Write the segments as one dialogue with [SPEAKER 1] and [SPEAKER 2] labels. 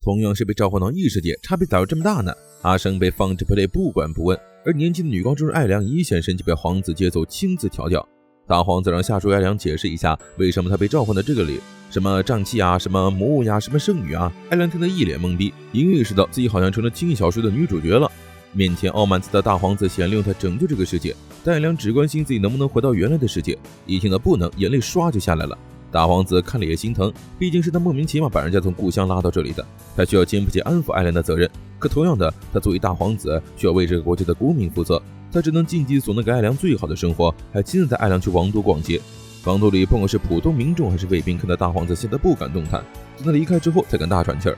[SPEAKER 1] 同样是被召唤到异世界，差别咋有这么大呢？阿胜被放置 play 不管不问，而年轻的女高中艾良一现身就被皇子接走亲自调教。大皇子让下属艾良解释一下为什么他被召唤到这个里，什么瘴气啊，什么魔物呀，什么圣女啊。艾良听得一脸懵逼，隐约意识到自己好像成了轻小说的女主角了。面前傲慢自大大皇子显然用他拯救这个世界，但艾良只关心自己能不能回到原来的世界，一听到不能，眼泪唰就下来了。大皇子看了也心疼，毕竟是他莫名其妙把人家从故乡拉到这里的，他需要肩负起安抚艾良的责任。可同样的，他作为大皇子需要为这个国家的国民负责，他只能尽己所能给艾良最好的生活，还亲自带艾良去王都逛街。王都里不管是普通民众还是卫兵，看到大皇子吓得不敢动弹，等他离开之后才敢大喘气儿。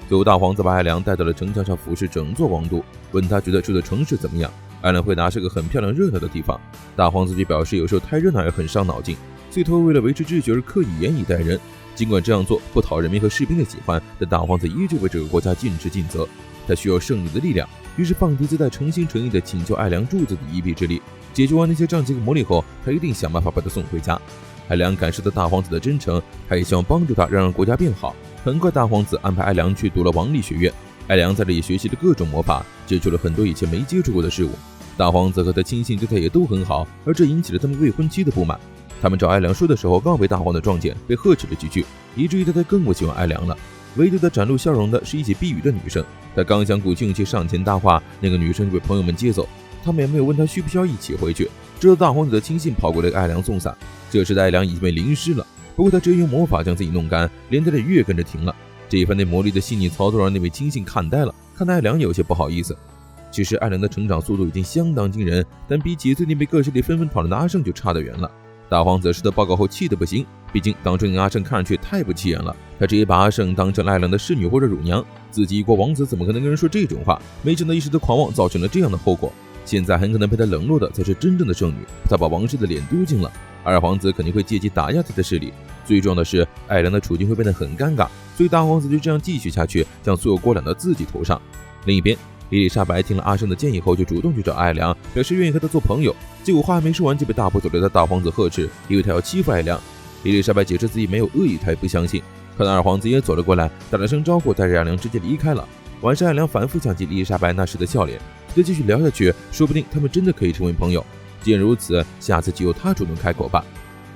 [SPEAKER 1] 最后大皇子把艾良带到了城墙上，俯视整座王都，问他觉得这座城市怎么样。艾良回答是个很漂亮热闹的地方。大皇子却表示有时候太热闹也很伤脑筋，所以他会为了维持秩序而刻意严以待人。尽管这样做不讨人民和士兵的喜欢，但大皇子依旧为这个国家尽职尽责。他需要圣女的力量，于是放低姿态，诚心诚意地请求艾良助自己一臂之力。解决完那些瘴气和魔力后，他一定想办法把他送回家。艾良感受到大皇子的真诚，他也希望帮助他，让国家变好。很快，大皇子安排艾良去读了王力学院。艾良在这里学习了各种魔法，接触了很多以前没接触过的事物。大皇子和他亲信对他也都很好，而这引起了他们未婚妻的不满。他们找艾良说的时候，刚被大皇子撞见，被呵斥了几句，以至于他更不喜欢艾良了。唯独的展露笑容的是一起避雨的女生，他刚想鼓起勇气上前搭话，那个女生就被朋友们接走。他们也没有问他需不需要一起回去，直到大皇子的亲信跑过来给艾良送伞。这时的艾良已经被淋湿了，不过他直接用魔法将自己弄干，连他的雨也跟着停了。这一番对魔力的细腻操作让那位亲信看呆了，看得艾良有些不好意思。其实艾良的成长速度已经相当惊人，但比起最近被各势力纷纷讨论的阿胜就差得远了。大皇子收到报告后气得不行，毕竟当初那阿胜看上去太不起眼了，他直接把阿胜当成艾良的侍女或者乳娘，自己一国王子怎么可能跟人说这种话？没想到一时的狂妄造成了这样的后果，现在很可能被他冷落的才是真正的圣女，他把王室的脸丢尽了。二皇子肯定会借机打压他的势力，最重要的是艾良的处境会变得很尴尬，所以大皇子就这样继续下去，将所有锅揽到自己头上。另一边，伊丽莎白听了阿胜的建议后，就主动去找艾良，表示愿意和他做朋友。结果话还没说完，就被大步走来的大皇子呵斥，因为他要欺负艾良。伊丽莎白解释自己没有恶意，他也不相信。看到二皇子也走了过来，打了声招呼，带着艾良直接离开了。晚上艾良反复想起伊丽莎白那时的笑脸，觉得继续聊下去，说不定他们真的可以成为朋友。既然如此，下次就由他主动开口吧。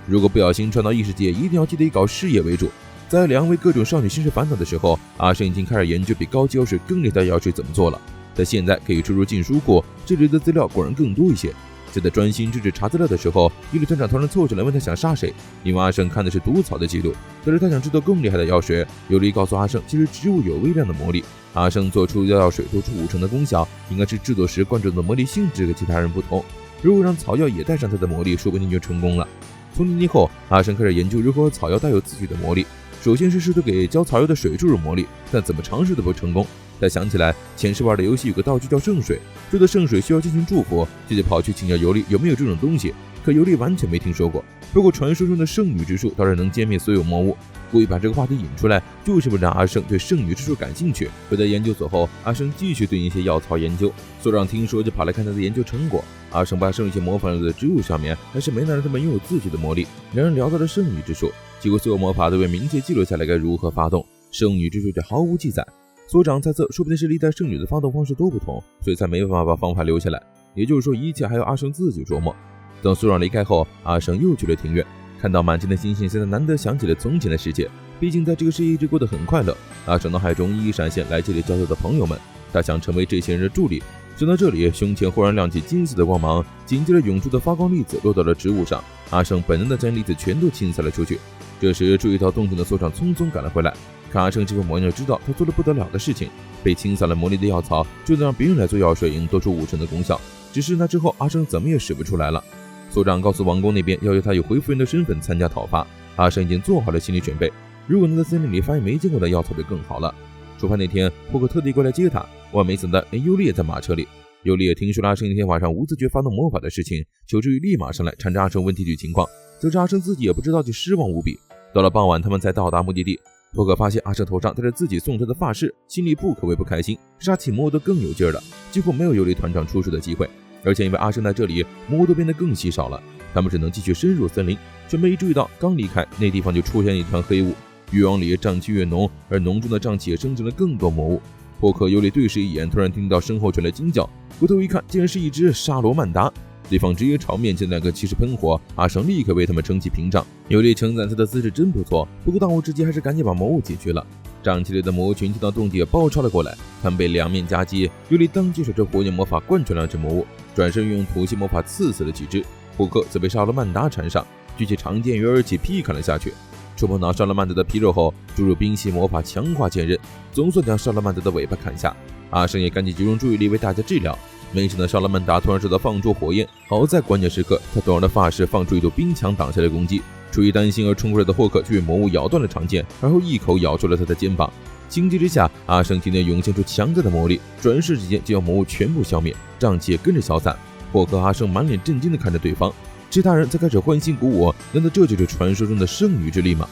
[SPEAKER 1] 如果不小心穿到异世界，一定要记得以搞事业为主。在艾良为各种少女心事烦恼的时候，阿胜已经开始研究比高级药水更厉害的药水怎么做了。他现在可以出入禁书库，这里的资料果然更多一些。就在专心致志查资料的时候，伊利团长突然凑出来问他想杀谁，因为阿胜看的是毒草的记录，可是他想知道更厉害的药水。尤里告诉阿胜，其实植物有微量的魔力，阿胜做出药水多出50%的功效，应该是制作时灌注的魔力性质和其他人不同。如果让草药也带上它的魔力，说不定就成功了。从那以后，阿胜开始研究如何草药带有自己的魔力。首先是试图给浇草药的水注入魔力，但怎么尝试都不成功。他想起来前世玩的游戏有个道具叫圣水，说的圣水需要进行祝福，就得跑去请教尤利有没有这种东西，可尤利完全没听说过。不过传说中的圣女之术倒是能歼灭所有魔物，故意把这个话题引出来，就是为了让阿胜对圣女之术感兴趣。回到研究所后，阿胜继续对一些药草研究，所长听说就跑来看他的研究成果。阿胜把剩下模仿了的植物上面，还是没能让他们拥有自己的魔力。两人聊到了圣女之术，几乎所有魔法都被明确记录下来该如何发动，圣女之术却毫无记载。所长猜测，说不定是历代圣女的发动方式都不同，所以才没办法把方法留下来。也就是说，一切还要阿胜自己琢磨。等所长离开后，阿胜又去了庭院，看到满天的星星，现在难得想起了从前的世界。毕竟在这个世界一直过得很快乐。阿胜脑海中一一闪现来这里交流的朋友们，他想成为这些人的助理。想到这里，胸前忽然亮起金色的光芒，紧接着涌出的发光粒子落到了植物上。阿胜本能的将粒子全都清扫了出去。这时注意到动静的所长匆匆赶了回来，看阿胜这副模样就知道他做了不得了的事情。被清扫了魔力的药草，就能让别人来做药水，应多出50%的功效。只是那之后，阿胜怎么也使不出来了。所长告诉王宫那边，要求他以回复人的身份参加讨伐。阿胜已经做好了心理准备，如果能在森林里发现没见过的药草就更好了。出发那天，霍克特地过来接他，万没想到连尤利也在马车里。尤利也听说了阿胜那天晚上无自觉发动魔法的事情，求知欲立马上来缠着阿胜问题句情况，得知阿胜自己也不知道，就失望无比。到了傍晚，他们才到达目的地。托克发现阿胜头上戴着自己送他的发饰，心里不可谓不开心，杀起魔物都更有劲儿了，几乎没有尤利团长出手的机会。而且因为阿胜在这里，魔物都变得更稀少了，他们只能继续深入森林，却没注意到刚离开那地方就出现一团黑雾。越往里瘴气越浓，而浓重的瘴气也生成了更多魔物。霍克尤里对视一眼，突然听到身后传来惊叫，回头一看，竟然是一只沙罗曼达。对方直接朝面前的2个骑士喷火，阿胜立刻为他们撑起屏障。尤里称赞他的姿势真不错，不过当务之急还是赶紧把魔物解决了。瘴气里的魔物群听到动静也包抄了过来，他们被两面夹击。尤里当即使着火焰魔法贯穿2只魔物，转身运用吐息魔法刺死了几只。霍克则被沙罗曼达缠上，举起长剑跃而起劈砍了下去。触碰到沙罗曼达的皮肉后，注入冰系魔法强化剑刃，总算将沙罗曼达的尾巴砍下。阿胜也赶紧集中注意力为大家治疗。没想到沙罗曼达突然知道放出火焰，好在关键时刻，他短而的发式放出一堵冰墙挡下了攻击。出于担心而冲出来的霍克却被魔物咬断了长剑，而后一口咬住了他的肩膀。情急之下，阿胜体内涌现出强大的魔力，转世之间就将魔物全部消灭，瘴气也跟着消散。霍克和阿胜满脸震惊地看着对方，其他人则开始欢欣鼓舞，难道这就是传说中的圣女之力吗？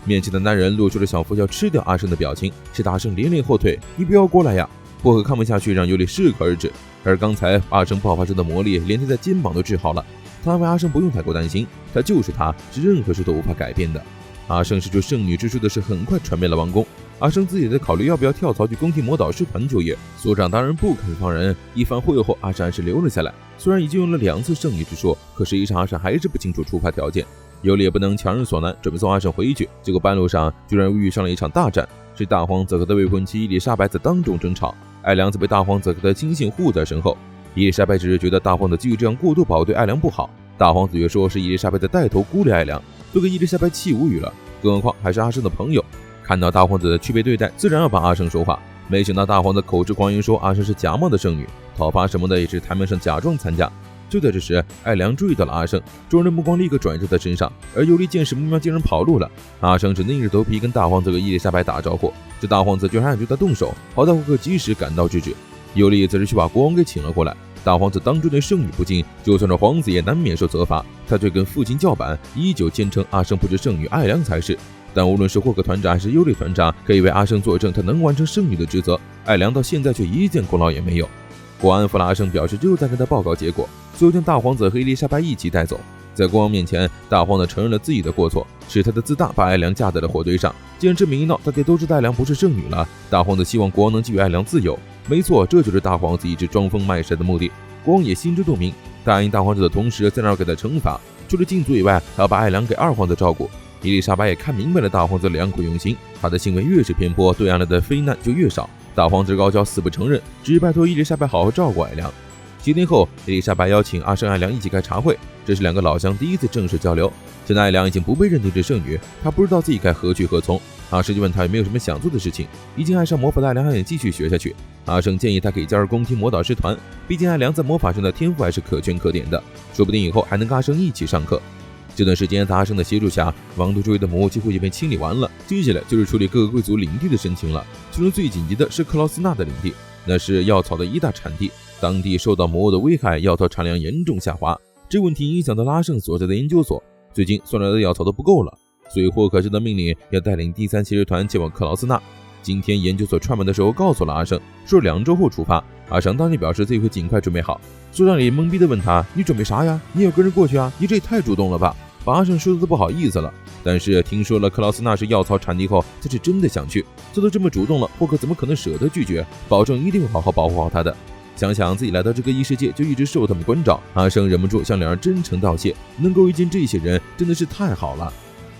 [SPEAKER 1] 面前的男人露出了小副要吃掉阿胜的表情，使得阿胜连连后退，你不要过来呀！霍克看不下去，让尤里适可而止。而刚才阿胜爆发出的魔力，连他的肩膀都治好了。他安慰阿胜不用太过担心，他就是他，是任何事都无法改变的。阿胜使出圣女之术的事很快传遍了王宫，阿胜自己在考虑要不要跳槽去宫廷魔导师团就业。所长当然不肯放人，一番会后，阿胜还是留了下来。虽然已经用了2次圣女之术，可实际上阿胜还是不清楚出发条件。尤里也不能强人所难，准备送阿胜回去，结果半路上居然遇上了一场大战，是大皇子和他未婚妻伊丽莎白在当众争吵，艾良则被大皇子和他的亲信护在身后。伊丽莎白只是觉得大皇子基于这样过度保护对艾良不好，大皇子却说是伊丽莎白在带头孤立艾良，都给伊丽莎白气无语了，更何况还是阿胜的朋友。看到大皇子的区别对待，自然要帮阿胜说话。没想到大皇子口出狂言说阿胜是假冒的圣女，讨伐什么的也是台面上假装参加。就在这时，艾良注意到了阿胜，众人的目光立刻转至他身上，而尤里见势，木苗竟然跑路了。阿胜只能硬着头皮跟大皇子和伊丽莎白打招呼，这大皇子居然还对他动手，好在霍克及时赶到制止。尤里则是去把国王给请了过来。大皇子当初对圣女不敬，就算是皇子也难免受责罚，他却跟父亲叫板，依旧坚称阿胜不是圣女，艾良才是。但无论是霍克团长还是尤里团长，可以为阿胜作证，他能完成圣女的职责，艾良到现在却一件功劳也没有。国安弗拉阿胜表示就在跟他报告结果，最后将大皇子和伊丽莎白一起带走。在国王面前，大皇子承认了自己的过错，是他的自大把艾良架在了火堆上。既然这么一闹，大家都知道艾良不是圣女了。大皇子希望国王能给予艾良自由，没错，这就是大皇子一直装疯卖傻的目的。国王也心知肚明，答应大皇子的同时，在那儿给他惩罚，除了禁足以外，还要把艾良给2皇子照顾。伊丽莎白也看明白了大皇子良苦用心，他的行为越是偏颇，对艾良的非难就越少。大皇子高傲死不承认，只拜托伊丽莎白好好照顾艾良。几天后，伊丽莎白邀请阿胜、艾良一起开茶会，这是2个老乡第一次正式交流。现在艾良已经不被认定是圣女，他不知道自己该何去何从。阿胜就问他有没有什么想做的事情。已经爱上魔法的艾良还想继续学下去。阿胜建议他可以加入宫廷魔导师团，毕竟艾良在魔法上的天赋还是可圈可点的，说不定以后还能跟阿胜一起上课。这段时间，在阿胜的协助下，王都周围的魔物几乎已被清理完了。接下来就是处理各个贵族领地的申请了，其中最紧急的是克劳斯纳的领地，那是药草的一大产地，当地受到魔物的危害，药草产量严重下滑。这问题影响到了阿胜所在的研究所，最近送来的药草都不够了，所以霍克这的命令要带领第3骑士团前往克劳斯纳。今天研究所串门的时候告诉了阿胜，说2周后出发。阿胜当即表示自己会尽快准备好。所长也懵逼地问他：“你准备啥呀？你也跟着过去啊？你这也太主动了吧？”把阿胜说的都不好意思了。但是听说了克劳斯纳是药草产地后，他是真的想去。他都这么主动了，霍克怎么可能舍得拒绝？保证一定会好好保护好他的。想想自己来到这个异世界就一直受他们关照，阿胜忍不住向2人真诚道谢。能够遇见这些人真的是太好了。